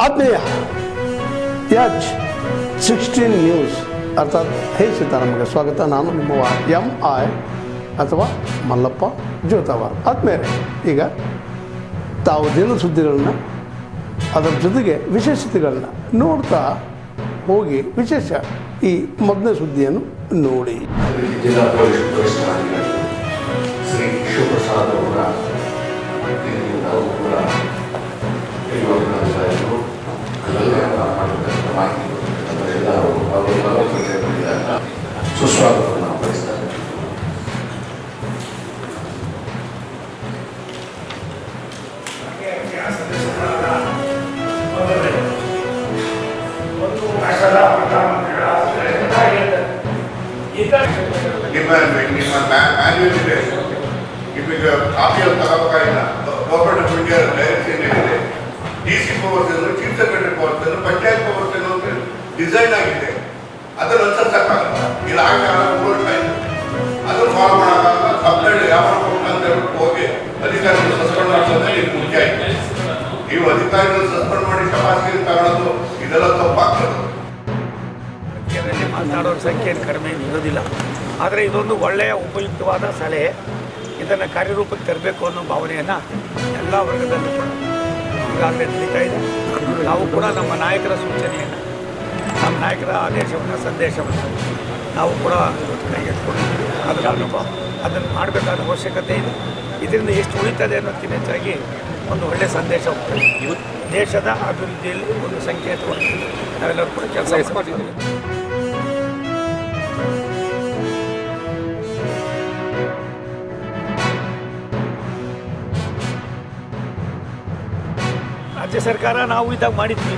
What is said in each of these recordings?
ಆತ್ಮೀಯ H16 news ಅರ್ಥಾತ್ ಹೇ ಸೀತಾರಾಮಗೆ ಸ್ವಾಗತ. ನಾನು ನಿಮ್ಮ MI ಅಥವಾ ಮಲ್ಲಪ್ಪ ಜೋತಾವಾರ್. ಆದ್ಮೇಲೆ ಈಗ ತಾವು ದಿನ ಸುದ್ದಿಗಳನ್ನ ಅದರ ಜೊತೆಗೆ ವಿಶೇಷತೆಗಳನ್ನ ನೋಡ್ತಾ ಹೋಗಿ ವಿಶೇಷ ಈ ಮೊದಲನೇ ಸುದ್ದಿಯನ್ನು ನೋಡಿ. ಜಿಲ್ಲಾ ಪೊಲೀಸ್ ವರಿಷ್ಠಾಧಿಕಾರಿ ಶ್ರೀ ಶಿವಪ್ರಸಾದ್ ಅವರ ನಾವು ಕೂಡ ಅಧಿಕಾರಿಗಳು ಮಾಹಿತಿ ಸುಸ್ವಾಗತವನ್ನು ನಾವು ಬಯಸ್ತಾರೆ. ನಿಮ್ಮ ಮ್ಯಾನ್ಯುವಲ್ ಇದೆ, ನಿಮಗೆ ಕಾಪಿಯಲ್ಲಿ ತಗೋಬೇಕಾಗಿಲ್ಲ. ಗೌರ್ಮೆಂಟ್ ಆಫ್ ಇಂಡಿಯಾ ಡೈರೆಕ್ಷನ್ ಏನಿದೆ, DC powers chief secretary powers panchayat powers ಅಂತ ಡಿಸೈನ್ ಆಗಿದೆ. ಅದನ್ನು ಅನುಸರಿಸಕ್ಕಾಗಲ್ಲ. ಇಲ್ಲ ಆಗಲ್ಲ, 3 ವರ್ಷ ಆಯಿತು. ಅದನ್ನು ಫಾಲೋ ಮಾಡೋಕ್ಕಾಗಲ್ಲ. ಸಪ್ಲೈಡ್ ವ್ಯಾಪಾರ ಅಂತ ಹೇಳ್ಬಿಟ್ಟು ಹೋಗಿ ಅಧಿಕಾರಿಗಳು ಸಸ್ಪೆಂಡ್ ಮಾಡೋದೇ ಇದು ಮುಖ್ಯ ಆಯಿತು. ನೀವು ಅಧಿಕಾರಿಗಳು ಸಸ್ಪೆಂಡ್ ಮಾಡಿ ಶಬಾಸ್ಗಿರಿ ತಗೊಳ್ಳೋದು ಇದೆಲ್ಲ ತಪ್ಪಾಗ್ತದೆ. ಮಾತನಾಡೋರ ಸಂಖ್ಯೆ ಕಡಿಮೆ ಇರೋದಿಲ್ಲ. ಆದರೆ ಇದೊಂದು ಒಳ್ಳೆಯ ಉಪಯುಕ್ತವಾದ ಸಲಹೆ. ಇದನ್ನು ಕಾರ್ಯರೂಪಕ್ಕೆ ತರಬೇಕು ಅನ್ನೋ ಭಾವನೆಯನ್ನು ಎಲ್ಲ ವರ್ಗದಲ್ಲೂ ಕೂಡ ಈಗಾಗಲೇ ನಡೀತಾ ಇದೆ. ನಾವು ಕೂಡ ನಮ್ಮ ನಾಯಕರ ಸೂಚನೆಯನ್ನು, ನಮ್ಮ ನಾಯಕರ ಆದೇಶವನ್ನು, ಸಂದೇಶವನ್ನು ನಾವು ಕೂಡ ಕೈಗೆತ್ತಿಕೊಂಡಿದ್ದೀವಿ. ಅದನ್ನು ಮಾಡಬೇಕಾದ ಅವಶ್ಯಕತೆ ಇದೆ. ಇದರಿಂದ ಎಷ್ಟು ಉಳಿತದೆ ಅನ್ನೋದಕ್ಕಿಂತ ಹೆಚ್ಚಾಗಿ ಒಂದು ಒಳ್ಳೆಯ ಸಂದೇಶ ಹೋಗ್ತದೆ. ದೇಶದ ಅಭಿವೃದ್ಧಿಯಲ್ಲಿ ಒಂದು ಸಂಕೇತವಾಗಿ ನಾವೆಲ್ಲರೂ ಕೂಡ ಕೆಲಸ ಮಾಡ್ತಿದ್ದೀವಿ. ರಾಜ್ಯ ಸರ್ಕಾರ ನಾವು ಇದಾಗ ಮಾಡಿದ್ವಿ.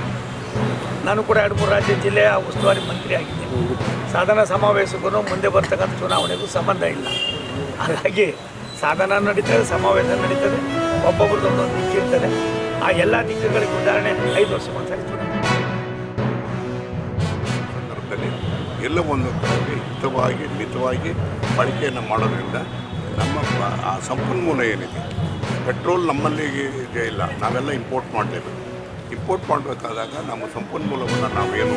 ನಾನು ಕೂಡ 2-3 ರಾಜ್ಯ ಜಿಲ್ಲೆಯ ಉಸ್ತುವಾರಿ ಮಂತ್ರಿ ಆಗಿದ್ದೀನಿ. ಸಾಧನ ಸಮಾವೇಶಕ್ಕೂ ಮುಂದೆ ಬರ್ತಕ್ಕಂಥ ಚುನಾವಣೆಗೂ ಸಂಬಂಧ ಇಲ್ಲ. ಹಾಗಾಗಿ ಸಾಧನ ನಡೀತದೆ, ಸಮಾವೇಶ ನಡೀತದೆ, ಒಬ್ಬೊಬ್ರದ್ದು ಒಂದೊಂದು ದಿಕ್ಕಿರ್ತದೆ. ಆ ಎಲ್ಲ ದಿಕ್ಕುಗಳಿಗೆ ಉದಾಹರಣೆ 5 ವರ್ಷಕ್ಕೊಂದ್ಸರಿ ಚುನಾವಣೆ. ಸಂದರ್ಭದಲ್ಲಿ ಎಲ್ಲ ಒಂದು ಕಡೆಗೆ ಹಿತವಾಗಿ ಮಿತವಾಗಿ ಬಳಕೆಯನ್ನು ಮಾಡೋದ್ರಿಂದ ನಮ್ಮ ಆ ಸಂಪನ್ಮೂಲ ಏನಿದೆ, ಪೆಟ್ರೋಲ್ ನಮ್ಮಲ್ಲಿ ಇದೆ ಇಲ್ಲ, ನಾವೆಲ್ಲ ಇಂಪೋರ್ಟ್ ಮಾಡಲೇಬೇಕು. ಇಂಪೋರ್ಟ್ ಮಾಡಬೇಕಾದಾಗ ನಮ್ಮ ಸಂಪನ್ಮೂಲವನ್ನು ನಾವೇನು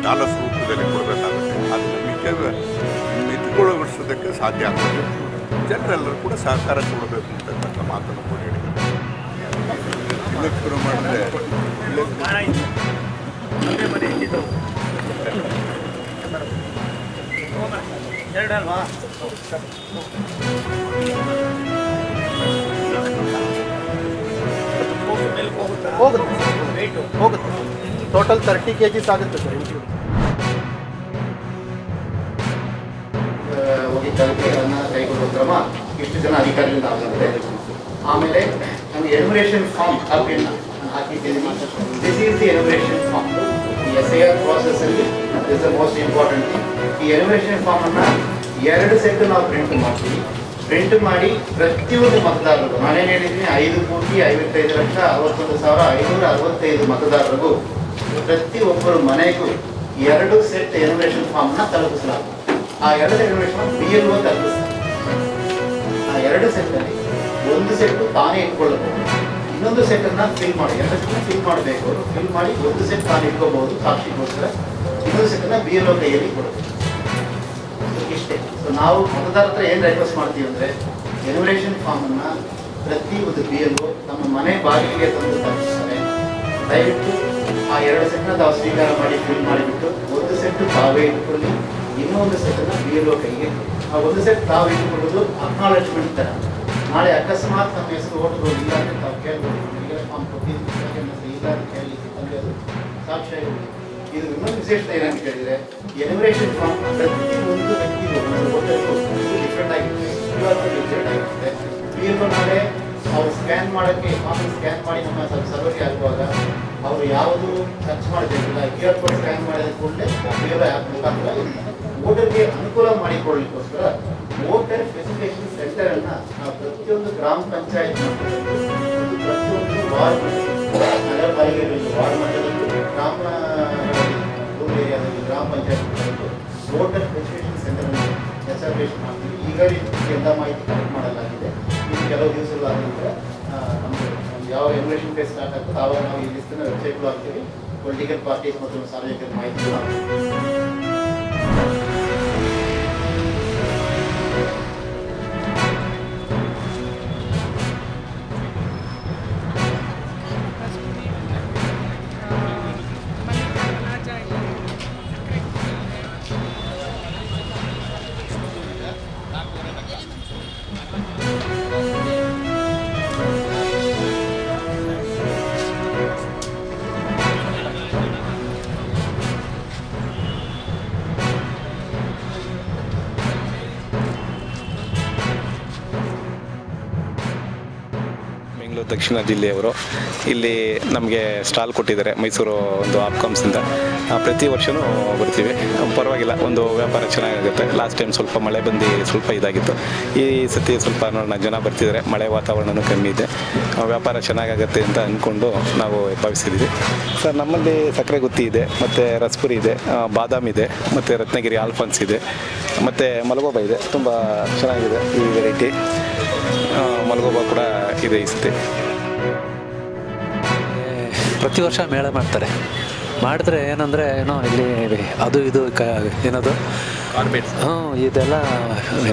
ಡಾಲರ್ಸ್ ರೂಪದಲ್ಲಿ ಕೊಡಬೇಕಾಗುತ್ತೆ. ಅದನ್ನು ಮಿತಿಗೊಳಿಸೋದಕ್ಕೆ ಸಾಧ್ಯ ಆಗ್ತದೆ. ಜನರೆಲ್ಲರೂ ಕೂಡ ಸಹಕಾರ ಕೊಡಬೇಕು ಅಂತಕ್ಕಂಥ ಮಾತನ್ನು ಕೂಡ ಹೇಳಿದ್ದಾರೆ. ಇದಕ್ಕೆ ಶುರು ಮಾಡಿದ್ರೆ ಹೋಗುತ್ತೆ. ಟೋಟಲ್ 30 kg ಆಗುತ್ತೆ ಸರ್. ಹೋಗಿ ತನಿಖೆಗಳನ್ನು ಕೈಗೊಳ್ಳುವ ಕ್ರಮ ಇಷ್ಟು ಜನ ಅಧಿಕಾರಿಗಳಿಂದ ಆಗುತ್ತೆ. ಆಮೇಲೆ ನಮಗೆ ಎನ್ಯುಮರೇಷನ್ ಫಾರ್ಮ್ ಕಾಪಿಯನ್ನು ಹಾಕಿದ್ದೀನಿ. This is the enumeration form. ಈ SIR ಪ್ರಾಸೆಸ್ಸಲ್ಲಿ this the most important thing. ಈ ಎನ್ಯುಮರೇಷನ್ ಫಾರ್ಮನ್ನು 2 ಸೆಟ್ ನಾವು ಪ್ರಿಂಟ್ ಮಾಡ್ತೀವಿ. ಪ್ರಿಂಟ್ ಮಾಡಿ ಪ್ರತಿಯೊಂದು ಮತದಾರರಿಗೂ, ನಾನೇನು ಹೇಳಿದ್ದೀನಿ, 5,55,61,565 ಮತದಾರರಿಗೂ ಪ್ರತಿಯೊಬ್ಬರು ಮನೆಗೂ 2 ಸೆಟ್ ಎನ್ಯುಮರೇಷನ್ ಫಾರ್ಮ್ನ ತಲುಪಿಸಲಾಗುತ್ತೆ. ಆ 2 ಎನ್ಯುಮರೇಷನ್ ಫಾರ್ಮ್ BLO ತಲುಪಿಸ್ತಾರೆ. ಆ 2 ಸೆಟ್ಟಲ್ಲಿ ಒಂದು ಸೆಟ್ಟು ತಾನೇ ಇಟ್ಕೊಳ್ಳಬಹುದು, ಇನ್ನೊಂದು ಸೆಟ್ಟನ್ನು ಫಿಲ್ ಮಾಡಿ, 2 ಸೆಟ್ಟನ್ನು ಫಿಲ್ ಮಾಡಬೇಕು. ಫಿಲ್ ಮಾಡಿ ಒಂದು ಸೆಟ್ ತಾನು ಇಟ್ಕೋಬಹುದು ಸಾಕ್ಷಿಗೋಸ್ಕರ, ಇನ್ನೊಂದು ಸೆಟ್ಟನ್ನು BLO ಕೈಯಲ್ಲಿ ಕೊಡಬೇಕು. ಇಷ್ಟೇ. ಸೊ ನಾವು ಮತದಾರರ ಹತ್ರ ಏನು ರಿಕ್ವೆಸ್ಟ್ ಮಾಡ್ತೀವಿ ಅಂದರೆ, ಎನ್ಯುಮರೇಷನ್ ಫಾರ್ಮನ್ನು ಪ್ರತಿ ಒಂದು BLO ನಮ್ಮ ಮನೆ ಬಾಗಿಲಿಗೆ ತಂದು ತಲುಪಿಸ್ತಾರೆ. ದಯವಿಟ್ಟು ಆ 2 ಸೆಟ್ನ ತಾವು ಸ್ವೀಕಾರ ಮಾಡಿ ಫಿಲ್ ಮಾಡಿಬಿಟ್ಟು ಒಂದು ಸೆಟ್ಟು ತಾವೇ ಇಟ್ಕೊಳ್ಳಿ, ಇನ್ನೊಂದು ಸೆಟ್ಟನ್ನು BLO ಕೈಗೆ. ಆ ಒಂದು ಸೆಟ್ ತಾವು ಇಟ್ಕೊಳ್ಳೋದು ಅಕ್ನಾಲೆಜ್ಮೆಂಟ್ ಥರ. ನಾಳೆ ಅಕಸ್ಮಾತ್ ನಮ್ಮ ಹೆಸರು ಓಟುಗಳು ಇಲ್ಲ ಅಂದರೆ ತಾವು ಕೇಳ್ಬೋದು, ಈಗ ಫಾರ್ಮ್ ಕೊಟ್ಟಿದ್ದು ಇಲ್ಲ ಅಂತ ಕೇಳಲಿಕ್ಕೆ ತಂದೆ ಅದು ಸಾಕ್ಷಿಯಾಗಿ. ಇದು ಇನ್ನೊಂದು ವಿಶೇಷತೆ ಏನಂತ ಕೇಳಿದರೆ, ಎನ್ಯುಮರೇಷನ್ ಫಾರ್ಮ್ ಪ್ರತಿ ಒಂದು ವ್ಯಕ್ತಿಗೂ ಡಿಫ್ರೆಂಟ್ ಆಗಿರುತ್ತೆ, ಡಿಫ್ರೆಂಟ್ ಆಗಿರುತ್ತೆ. BLO ನಾಳೆ ಅವ್ರು ಸ್ಕ್ಯಾನ್ ಮಾಡೋಕ್ಕೆ ಫಾರ್ಮ್ ಸ್ಕ್ಯಾನ್ ಮಾಡಿ ನಮ್ಮ ಸರ್ವರ್ಗೆ ಆಗುವಾಗ ಅವರು ಯಾವುದು ಖರ್ಚು ಮಾಡಬೇಕಿಲ್ಲ. QR ಕೋಡ್ ಸ್ಕ್ಯಾನ್ ಮಾಡಿದ ಕೂಡಲೇ BLO ಆ್ಯಪ್ ಮುಖಾಂತರ ವೋಟರ್ಗೆ ಅನುಕೂಲ ಮಾಡಿಕೊಳ್ಳಲಿಕ್ಕೋಸ್ಕರ ವೋಟರ್ ಫೆಸಿಲಿಟೇಷನ್ ಸೆಂಟರನ್ನು ನಾವು ಪ್ರತಿಯೊಂದು ಗ್ರಾಮ ಪಂಚಾಯತ್ ಮಟ್ಟದಲ್ಲಿ, ಪ್ರತಿಯೊಂದು ವಾರ್ಡ್ ಮಟ್ಟದಲ್ಲಿ, ನಗರ ಪಾಲಿಕೆಗಳಲ್ಲಿ ವಾರ್ಡ್ ಮಟ್ಟದಲ್ಲಿ, ರೂರಲ್ ಏರಿಯಾದಲ್ಲಿ ಗ್ರಾಮ ಪಂಚಾಯತ್ ವೋಟರ್ ಫೆಸಿಲಿಟೇಷನ್ ಸೆಂಟರನ್ನು ಎಸ್ಟಾಬ್ಲಿಷ್ ಮಾಡ್ತೀವಿ. ಈಗ ಎಲ್ಲ ಮಾಹಿತಿ ಕಲೆಕ್ಟ್ ಮಾಡಲಾಗಿದೆ. ಇದು ಕೆಲವು ದಿವಸಗಳಾದ ನಂತರ ನಮಗೆ ಯಾವ ಎನ್ಯುಲೇಷನ್ ಫೇಸ್ ಸ್ಟಾರ್ಟ್ ಆಗ್ತದೆ ಆವಾಗ ನಾವು ಈ ಲಿಸ್ಟನ್ನು ವೆಬ್ಸೈಟ್ಗೂ ಹಾಕ್ತೀವಿ. ಪೊಲಿಟಿಕಲ್ ಪಾರ್ಟೀಸ್ ಮತ್ತು ಸಾರ್ವಜನಿಕರ ಮಾಹಿತಿಗೂ ಹಾಕ್ತೀವಿ. ಬೆಂಗಳೂರು ದಕ್ಷಿಣ ಜಿಲ್ಲೆಯವರು ಇಲ್ಲಿ ನಮಗೆ ಸ್ಟಾಲ್ ಕೊಟ್ಟಿದ್ದಾರೆ ಮೈಸೂರು ಒಂದು ಆಪ್ಕಾಮ್ಸಿಂದ. ಪ್ರತಿ ವರ್ಷವೂ ಬರ್ತೀವಿ, ಪರವಾಗಿಲ್ಲ, ಒಂದು ವ್ಯಾಪಾರ ಚೆನ್ನಾಗಾಗುತ್ತೆ. ಲಾಸ್ಟ್ ಟೈಮ್ ಸ್ವಲ್ಪ ಮಳೆ ಬಂದು ಸ್ವಲ್ಪ ಇದಾಗಿತ್ತು. ಈ ಸತಿ ಸ್ವಲ್ಪ ನೋಡೋಣ, ಜನ ಬರ್ತಿದ್ದಾರೆ, ಮಳೆ ವಾತಾವರಣನೂ ಕಮ್ಮಿ ಇದೆ, ವ್ಯಾಪಾರ ಚೆನ್ನಾಗಾಗುತ್ತೆ ಅಂತ ಅಂದ್ಕೊಂಡು ನಾವು ಭಾವಿಸಿದ್ದೀವಿ. ಸರ್, ನಮ್ಮಲ್ಲಿ ಸಕ್ಕರೆ ಗುತ್ತಿ ಇದೆ, ಮತ್ತು ರಸ್ಪುರಿ ಇದೆ, ಬಾದಾಮ್ ಇದೆ, ಮತ್ತು ರತ್ನಗಿರಿ ಆಲ್ಫಾನ್ಸ್ ಇದೆ, ಮತ್ತು ಮಲಗೋಬಾ ಇದೆ. ತುಂಬ ಚೆನ್ನಾಗಿದೆ ಈ ವೆರೈಟಿ. ಮಲಗೋಬಾ ಕೂಡ ಇದೆ ಈ ಸತಿ. ಪ್ರತಿ ವರ್ಷ ಮೇಳ ಮಾಡ್ತಾರೆ. ಮಾಡಿದ್ರೆ ಏನಂದರೆ ಏನೋ ಇಲ್ಲಿ ಅದು ಇದು ಏನದು ಇದೆಲ್ಲ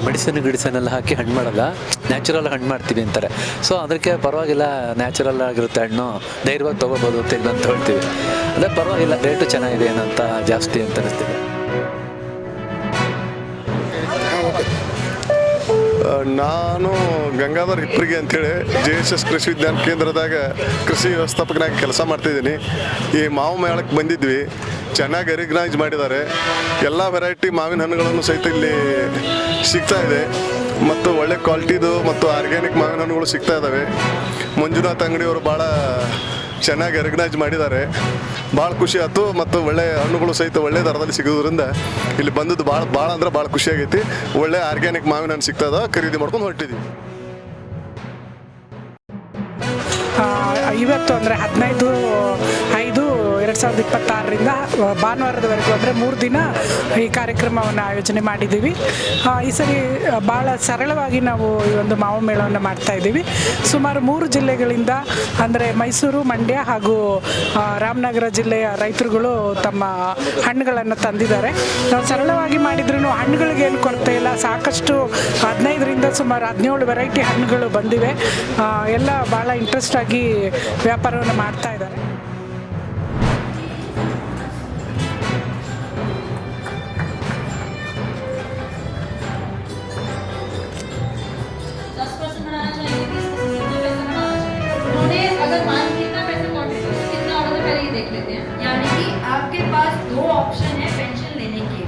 ಮೆಡಿಸಿನ್ ಗಿಡಿಸನ್ ಹಾಕಿ ಹಣ್ಣು ಮಾಡಲ್ಲ, ನ್ಯಾಚುರಲ್ ಹಣ್ಣು ಮಾಡ್ತೀವಿ ಅಂತಾರೆ. ಸೊ ಅದಕ್ಕೆ ಪರವಾಗಿಲ್ಲ, ನ್ಯಾಚುರಲ್ ಆಗಿರುತ್ತೆ ಹಣ್ಣು, ಧೈರ್ಯವಾಗಿ ತೊಗೋಬೋದು ಅಂತ ಹೇಳ್ತೀವಿ. ಅದೇ ಪರವಾಗಿಲ್ಲ, ರೇಟು ಚೆನ್ನಾಗಿದೆ ಏನಂತ ಜಾಸ್ತಿ ಅಂತ ಅನಿಸ್ತಿದೆ. ನಾನು ಗಂಗಾಧರ್ ಹಿಪ್ಪರಿಗೆ ಅಂಥೇಳಿ JSS ಕೃಷಿ ವಿಜ್ಞಾನ ಕೇಂದ್ರದಾಗ ಕೃಷಿ ವ್ಯವಸ್ಥಾಪಕನಾಗಿ ಕೆಲಸ ಮಾಡ್ತಿದ್ದೀನಿ. ಈ ಮಾವು ಮೇಳಕ್ಕೆ ಬಂದಿದ್ವಿ, ಚೆನ್ನಾಗಿ ರೆಕಗ್ನೈಸ್ ಮಾಡಿದ್ದಾರೆ. ಎಲ್ಲ ವೆರೈಟಿ ಮಾವಿನ ಹಣ್ಣುಗಳನ್ನು ಸಹಿತ ಇಲ್ಲಿ ಸಿಗ್ತಾ ಇದೆ ಮತ್ತು ಒಳ್ಳೆ ಕ್ವಾಲಿಟಿದು ಮತ್ತು ಆರ್ಗ್ಯಾನಿಕ್ ಮಾವಿನ ಹಣ್ಣುಗಳು ಸಿಗ್ತಾ ಇದ್ದಾವೆ. ಮಂಜುನಾಥ್ ಅಂಗಡಿಯವರು ಭಾಳ ಚೆನ್ನಾಗಿ ರೆಕಗ್ನೈಸ್ ಮಾಡಿದ್ದಾರೆ. ಭಾಳ ಖುಷಿ ಆಯ್ತು ಮತ್ತು ಒಳ್ಳೆ ಹಣ್ಣುಗಳು ಸಹಿತ ಒಳ್ಳೆ ದರದಲ್ಲಿ ಸಿಗೋದ್ರಿಂದ ಇಲ್ಲಿ ಬಂದದ್ದು ಭಾಳ ಅಂದ್ರೆ ಭಾಳ ಖುಷಿ ಆಗೈತಿ. ಒಳ್ಳೆ ಆರ್ಗ್ಯಾನಿಕ್ ಮಾವಿನ ಹಣ್ಣು ಸಿಗ್ತದ, ಖರೀದಿ ಮಾಡ್ಕೊಂಡು ಹೊರಟಿದ್ದೀವಿ. ಇವತ್ತು ಅಂದರೆ 15/5/2026 ಭಾನುವಾರದವರೆಗೂ ಅಂದರೆ 3 ದಿನ ಈ ಕಾರ್ಯಕ್ರಮವನ್ನು ಆಯೋಜನೆ ಮಾಡಿದ್ದೀವಿ. ಈ ಸರಿ ಭಾಳ ಸರಳವಾಗಿ ನಾವು ಈ ಒಂದು ಮಾವು ಮೇಳವನ್ನು ಮಾಡ್ತಾಯಿದ್ದೀವಿ. ಸುಮಾರು 3 ಜಿಲ್ಲೆಗಳಿಂದ ಅಂದರೆ ಮೈಸೂರು, ಮಂಡ್ಯ ಹಾಗೂ ರಾಮನಗರ ಜಿಲ್ಲೆಯ ರೈತರುಗಳು ತಮ್ಮ ಹಣ್ಣುಗಳನ್ನು ತಂದಿದ್ದಾರೆ. ನಾವು ಸರಳವಾಗಿ ಮಾಡಿದ್ರೂ ಹಣ್ಣುಗಳಿಗೇನು ಕೊರತೆ ಇಲ್ಲ, ಸಾಕಷ್ಟು 15ರಿಂದ ಸುಮಾರು 17 ವೆರೈಟಿ ಹಣ್ಣುಗಳು ಬಂದಿವೆ. ಎಲ್ಲ ಭಾಳ ಇಂಟ್ರೆಸ್ಟ್ ಆಗಿ ವ್ಯಾಪಾರವನ್ನು ಮಾಡ್ತಾ ಇದ್ದಾರೆ. अगर मान कितना पैसा कॉन्ट्रीब्यूशन कितना ऑर्डर पहले ही देख लेते हैं. यानी कि आपके पास 2 ऑप्शन है पेंशन लेने के.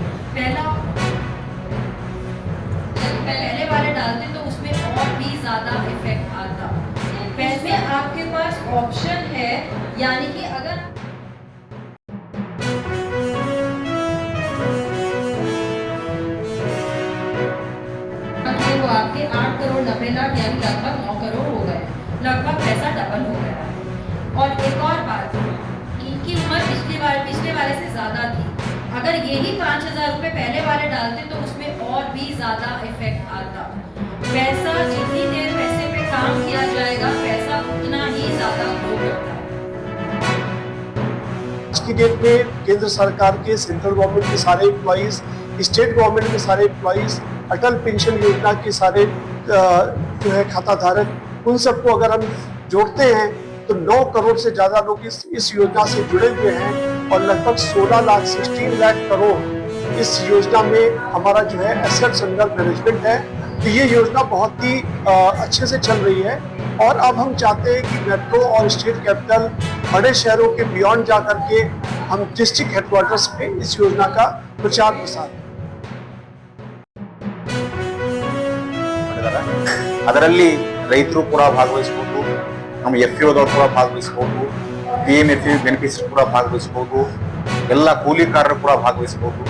पहले वाले डालते तो उसमें और भी ज्यादा इफेक्ट आता. पैसे आपके पास ऑप्शन है, यानी कि अगर वो आपके 8 करोड़ 90 लाख यानी लगभग 9 करोड़ हो गए, लगभग पैसा डबल हो गया. और एक और बात, इनकी उम्र पिछले वाले से ज्यादा थी. अगर यही 5,000 रुपए पहले वाले डालते तो उसमें और भी ज्यादा इफेक्ट आता. पैसा जितनी देर पैसे पे काम किया जाएगा, पैसा उतना ही ज्यादा ग्रो करता है. आज की डेट में केंद्र सरकार के, सेंट्रल गवर्नमेंट के सारे एम्प्लॉइज, स्टेट गवर्नमेंट के सारे एम्प्लॉइज, अटल पेंशन योजना के सारे जो है खाता धारक, उन सबको अगर हम जोड़ते हैं तो 9 करोड़ से ज़्यादा लोग इस योजना से जुड़े हुए हैं और लगभग 16 लाख करोड़ इस योजना में हमारा जो है एसेट्स अंडर मैनेजमेंट है. तो ये योजना बहुत ही अच्छे से चल रही है और अब हम चाहते हैं कि मेट्रो और स्टेट कैपिटल बड़े शहरों के बियॉन्ड जा करके हम डिस्ट्रिक्ट हेडक्वार्टर्स पे इस योजना का प्रचार प्रसार. ಅದರಲ್ಲಿ ರೈತರು ಕೂಡ ಭಾಗವಹಿಸಬಹುದು, ನಮ್ಮ FAOದವರು ಕೂಡ ಭಾಗವಹಿಸಬಹುದು, PMFA ಬೆನಿಫಿಟ್ಸ್ ಕೂಡ ಭಾಗವಹಿಸಬಹುದು, ಎಲ್ಲ ಕೂಲಿಕಾರರು ಕೂಡ ಭಾಗವಹಿಸಬಹುದು.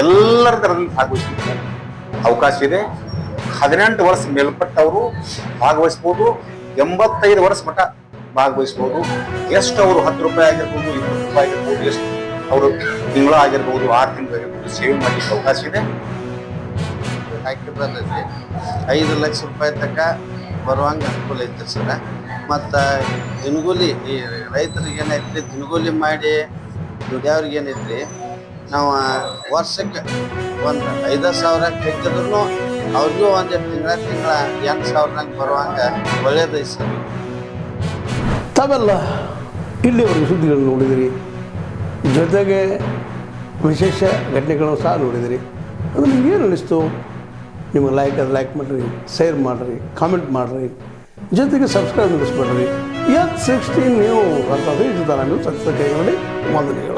ಎಲ್ಲರ ಥರದಲ್ಲಿ ಭಾಗವಹಿಸಲಿಕ್ಕೆ ಅವಕಾಶ ಇದೆ. 18 ವರ್ಷ ಮೇಲ್ಪಟ್ಟವರು ಭಾಗವಹಿಸಬಹುದು, 85 ವರ್ಷ ಮಟ್ಟ ಭಾಗವಹಿಸಬಹುದು. ಎಷ್ಟು ಅವರು 10 ರೂಪಾಯಿ ಆಗಿರ್ಬೋದು, 20 ರೂಪಾಯಿ ಆಗಿರ್ಬೋದು, ಎಷ್ಟು ಅವರು ತಿಂಗಳ ಆಗಿರ್ಬೋದು, 6 ತಿಂಗಳು ಆಗಿರ್ಬೋದು, ಸೇವ್ ಮಾಡಲಿಕ್ಕೆ ಅವಕಾಶ ಇದೆ. ಹಾಕಿ ಬರ್ತೈತಿ 5 ಲಕ್ಷ ರೂಪಾಯಿ ತನಕ ಬರುವಂಗೆ ಅನುಕೂಲ ಐತ್ರಿ ಸರ್. ಮತ್ತು ದಿನಗೂಲಿ ಈ ರೈತರಿಗೆ ಏನೈತ್ರಿ ದಿನಗೂಲಿ ಮಾಡಿ ದುಡಿಯೋರಿಗೆ ಏನೈತ್ರಿ ನಾವು ವರ್ಷಕ್ಕೆ ಒಂದು 5,000 ಕಟ್ಟಿದ್ರು ಅವ್ರಿಗೂ ಒಂದು ತಿಂಗಳ 8,000 ಬರುವಂಗೆ ಒಳ್ಳೇದೈತೆ ಸರ್. ತಾವೆಲ್ಲ ಇಲ್ಲಿವರೆಗೂ ಸುದ್ದಿಗಳನ್ನು ನೋಡಿದಿರಿ, ಜೊತೆಗೆ ವಿಶೇಷ ಘಟನೆಗಳನ್ನು ಸಹ ನೋಡಿದಿರಿ. ಅದು ನಿಮ್ಗೆ ಏನು ಅನ್ನಿಸ್ತು? ನಿಮಗೆ ಲೈಕ್ ಮಾಡಿರಿ, ಶೇರ್ ಮಾಡಿರಿ, ಕಾಮೆಂಟ್ ಮಾಡಿರಿ, ಜೊತೆಗೆ ಸಬ್ಸ್ಕ್ರೈಬ್ ಮಾಡಿಸ್ಬೇಡ್ರಿ. H16 ನ್ಯೂಸ್ ಅಂತ ಸತ್ಯ ಕೈಗೊಳ್ಳಿ ವಂದನೆಗಳು.